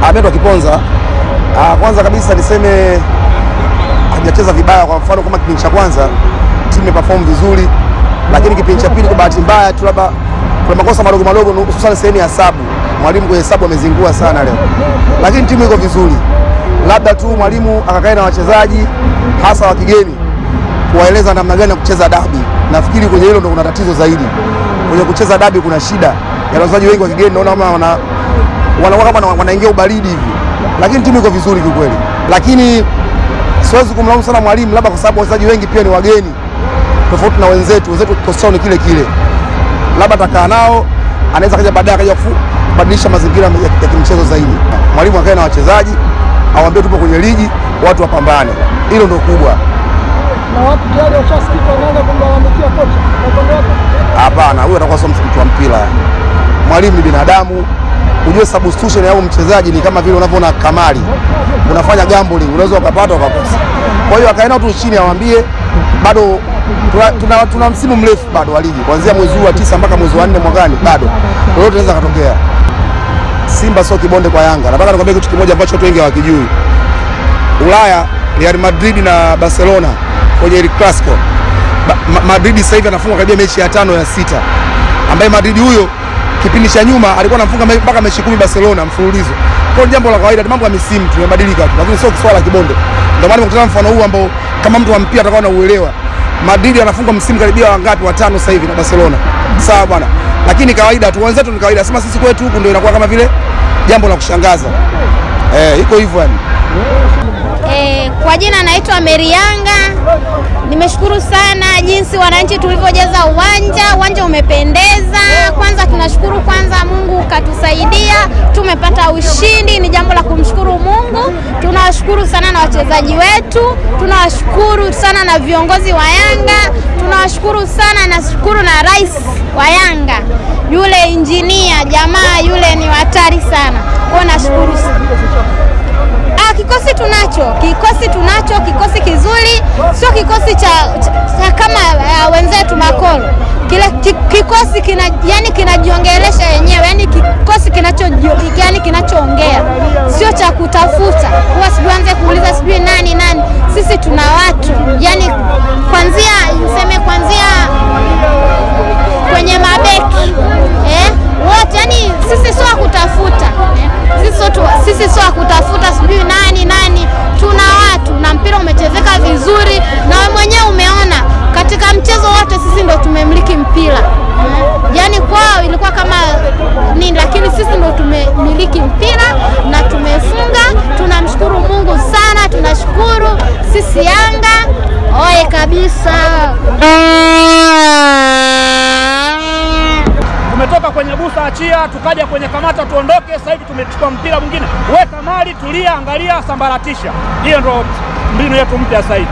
Ameenda Kiponza. Kwanza kabisa niseme hajacheza vibaya. Kwa mfano kama kipindi cha kwanza timu imeperform vizuri, lakini kipindi cha pili kwa bahati mbaya tu labda kuna makosa madogo hususan sehemu ya hesabu. Mwalimu kwa hesabu amezingua sana leo. Lakini timu iko vizuri. Labda tu mwalimu akakae na wachezaji hasa wa kigeni kuwaeleza namna gani ya kucheza dabi. Nafikiri kwenye hilo ndo kuna tatizo zaidi. Kwenye kucheza dabi kuna shida. Ya wachezaji wengi wa kigeni naona kama wanakuwa kama wanaingia ubaridi hivi. Lakini timu iko vizuri kwa kweli. Lakini siwezi kumlaumu sana mwalimu labda kwa sababu wachezaji wengi pia ni wageni. Tofauti na wenzetu kikosi chao ni kile kile. Labda atakaa nao, anaweza kaja baadaye akaja kubadilisha mazingira ya kimchezo zaidi. Mwalimu akae na wachezaji, awaambie tupo kwenye ligi, watu wapambane. Hilo ndio kubwa. Na watu tayari washasikia wanaanza kumlalamikia kocha. Hapana, huyo atakuwa sio mtu wa mpira. Mwalimu ni binadamu. Ujue substitution ya mchezaji ni kama vile unavyoona kamari. Unafanya gambling, unaweza ukapata ukakosa. Kwa hiyo akaenda tu chini awaambie bado tuna msimu mrefu bado wa ligi. Kuanzia mwezi wa 9 mpaka mwezi wa 4 mwakani bado. Lolote linaweza kutokea. Simba sio kibonde kwa Yanga. Nataka nikwambie kitu kimoja ambacho watu wengi hawakijui. Ulaya, Real Madrid na Barcelona kwenye El Clasico. Madrid sasa hivi anafunga karibia mechi ya 5 ya 6. Ambaye Madrid huyo kipindi cha nyuma alikuwa anafunga mpaka mechi 10 Barcelona mfululizo. Kwa jambo la kawaida, mambo ya misimu tumebadilika tu, lakini sio swala kibonde. Ndio maana nimekutana mfano huu ambao kama mtu wa mpira atakuwa na uelewa. Madrid anafunga msimu karibia wangapi? 5 sasa hivi na Barcelona. Sawa bwana. Lakini kawaida tu, wenzetu ni kawaida. Sema sisi kwetu huku ndio inakuwa kama vile jambo la kushangaza. Iko hivyo yani. Kwa jina naitwa Merianga. Nimeshukuru sana jinsi wananchi tulivyojaza uwanja umependeza. Kwanza tunashukuru Mungu katusaidia, tumepata ushindi, ni jambo la kumshukuru Mungu. Tunawashukuru sana na wachezaji wetu, tunawashukuru sana na viongozi wa Yanga, tunawashukuru sana na shukuru na rais wa Yanga. Yule injinia jamaa yule ni hatari sana. Kwa nashukuru sana. Kikosi kizuri, sio kikosi cha kama wenzetu Makolo. Kile kikosi kinajiongelesha yenyewe, yani kikosi kinachoongea, sio cha kutafuta. Huwa sianze kuuliza sijui nani. Sisi tuna watu, yani kuanzia kwenye mabeki, wote yani sisi sio kutafuta. Sisi sio kutafuta sijui nani. Tuna watu na mpira umechezeka vizuri, na wewe mwenyewe umeona katika mchezo wote sisi ndio tumemiliki mpira. Yani kwao ilikuwa kama nini, lakini sisi ndio tumemiliki mpira na tumefunga. Tunamshukuru Mungu sana, tunashukuru sisi Yanga. Oye kabisa. Tumetoka kwenye busa achia, tukaja kwenye kamata tuondoke. Sasa hivi tumechukua mpira mwingine. Weka mali, tulia, angalia, sambaratisha. Hiyo ndio mbinu yetu mpya sasa hivi.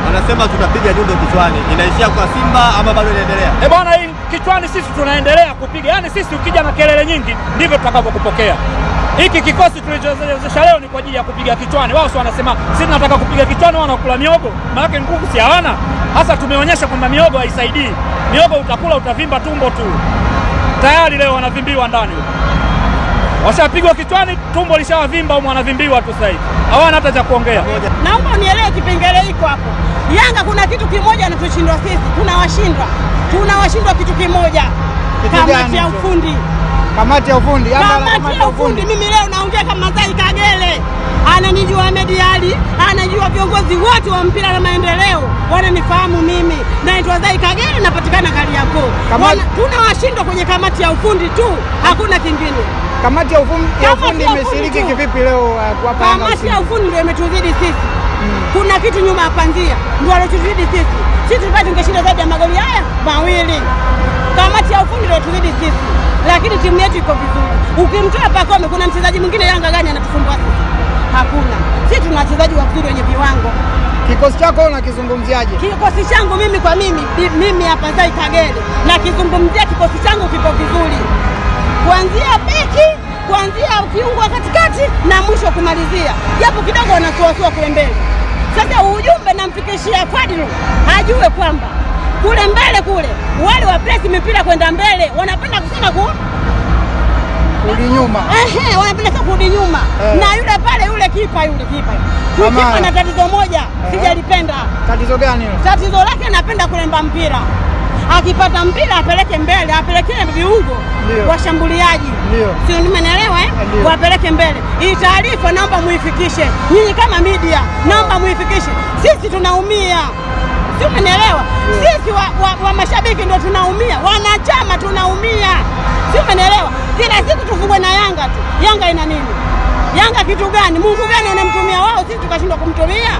Anasema tutapiga nyundo kichwani. Inaishia kwa Simba ama bado inaendelea? Bwana, hii kichwani sisi tunaendelea kupiga. Yaani sisi ukija na kelele nyingi ndivyo tutakavyokupokea. Hiki kikosi tulichozesha leo ni kwa ajili ya kupiga kichwani. Wao sio wanasema sisi tunataka kupiga kichwani, wanakula miogo. Maana nguvu si hawana. Hasa tumeonyesha kwamba miogo haisaidii. Miogo utakula utavimba tumbo tu. Tayari leo wanavimbiwa ndani. Washapigwa kichwani, tumbo lishawavimba, wanavimbiwa tu sasa hivi. Hawana hata cha kuongea. Naomba unielewe kipengele hiko hapo. Yanga kuna kitu kimoja anatushindwa sisi. Tunawashindwa kitu kimoja. Kamati ya ufundi. Kamati ya ufundi. Mimi leo naongea kama Zai Kagere. Ananijua Ahmed Ali, anajua viongozi wote wa mpira na maendeleo. Wananifahamu mimi. Naitwa Zai Kagere, napatikana Kariakoo. Tunawashindwa kwenye kamati ya ufundi tu, hakuna kingine. Kamati ya ufundi imeshiriki kivipi leo kwa Yanga? Kamati ya ufundi ndio imetuzidi sisi. Kuna kitu nyuma ya panzia, ndio alotuzidi sisi. Sisi tulikuwa tungeshinda zaidi ya magoli haya 2. Kamati ya ufundi ndio tuzidi sisi. Lakini timu yetu iko vizuri. Ukimtoa Pakome, kuna mchezaji mwingine Yanga gani anatusumbua sisi? Hakuna. Sisi tuna wachezaji wazuri wenye viwango. Kikosi chako unakizungumziaje? Kikosi changu mimi hapa Zai Kagere na kizungumzia kikosi changu kiko vizuri. Kuanzia beki, kuanzia kiungo katikati na mwisho kumalizia. Japo kidogo wanasuasua kule mbele. Sasa ujumbe namfikishia Fadilu, ajue kwamba kule mbele wale wa press mipira kwenda mbele wanapenda kusema kurudi nyuma. Wanapenda kurudi nyuma. Na yule pale yule kipa. Kipa na tatizo moja, sijalipenda. Tatizo gani hilo? Tatizo lake anapenda kulemba mpira. Akipata mpira apeleke mbele, apelekee viungo washambuliaji. Sio, nimeelewa Wapeleke mbele. Hii taarifa naomba muifikishe. Nyinyi kama media, naomba muifikishe. Sisi tunaumia. Sio, umeelewa? Sisi wa mashabiki ndio tunaumia, wanachama tunaumia. Sio, umeelewa? Kila siku tufungwe na Yanga tu. Yanga ina nini? Yanga kitu gani? Mungu gani unamtumia wao, sisi tukashindwa kumtumia?